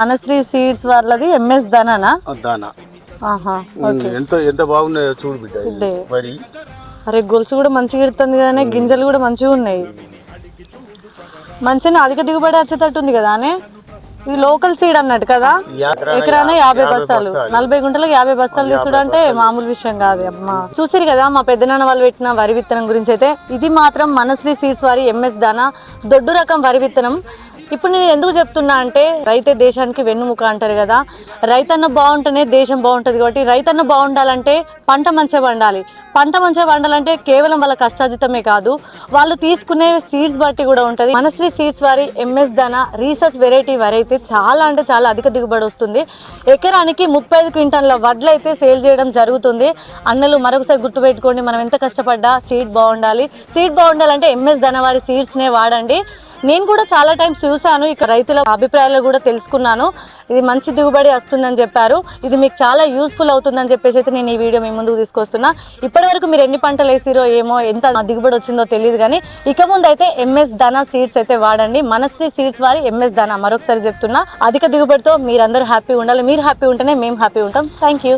Manasri seeds వాళ్ళది MS దానా దానా ఆహా ఎంత ఎంత బాగున్నాయో చూడు బిడ్డ మరి. అరే గొలుసు కూడా మంచిగా ఇడుతుంది కానీ గింజలు కూడా మంచిగా ఉన్నాయి. మంచిగా అధిక దిగుబడి వచ్చేటట్టుంది కదా అనే. ఇది లోకల్ సీడ్ అన్నట్టు కదా. ఎకరానే 50 బస్తాలు, 40 గుంటలకు 50 బస్తాలు తీసుడు అంటే మామూలు విషయం కాదు అమ్మా. చూసారు కదా మా పెద్దనాన్న వాళ్ళు పెట్టిన వరి విత్తనం గురించి అయితే. ఇది మాత్రం మనశ్రీ సీడ్స్ వారి ఎంఎస్ దానా దొడ్డు రకం వరి విత్తనం. ఇప్పుడు నేను ఎందుకు చెప్తున్నా అంటే రైతే దేశానికి వెన్నుముక అంటారు కదా. రైతన్న బాగుంటేనే దేశం బాగుంటుంది. కాబట్టి రైతన్న బాగుండాలంటే పంట మంచిగా పండాలి. పంట మంచిగా పండాలంటే కేవలం వాళ్ళ కష్టార్జితమే కాదు, వాళ్ళు తీసుకునే సీడ్స్ బట్టి కూడా ఉంటుంది. మనశ్రీ సీడ్స్ వారి ఎంఎస్ దానా రీసెర్చ్ వెరైటీ వరి అయితే చాలా అంటే చాలా అధిక దిగుబడి వస్తుంది. ఎకరానికి 35 క్వింటాల వడ్లు అయితే సేల్ చేయడం జరుగుతుంది. అన్నలు మరొకసారి గుర్తుపెట్టుకోండి, మనం ఎంత కష్టపడ్డా సీడ్ బాగుండాలి. సీడ్ బాగుండాలంటే ఎంఎస్ దానా వారి సీడ్స్నే వాడండి. నేను కూడా చాలా టైమ్స్ చూసాను, ఇక రైతుల అభిప్రాయాలు కూడా తెలుసుకున్నాను. ఇది మంచి దిగుబడి వస్తుందని చెప్పారు. ఇది మీకు చాలా యూస్ఫుల్ అవుతుందని చెప్పేసి అయితే నేను ఈ వీడియో మీ ముందుకు తీసుకొస్తున్నా. ఇప్పటి వరకు మీరు ఎన్ని పంటలు వేసిరో ఏమో, ఎంత దిగుబడి వచ్చిందో తెలియదు కానీ ఇక ముందు అయితే ఎంఎస్ దానా సీడ్స్ అయితే వాడండి. మనశ్రీ సీడ్స్ వారి ఎంఎస్ దానా మరొకసారి చెప్తున్నా. అధిక దిగుబడితో మీరందరూ హ్యాపీ ఉండాలి. మీరు హ్యాపీ ఉంటేనే మేము హ్యాపీ ఉంటాం. Thank you.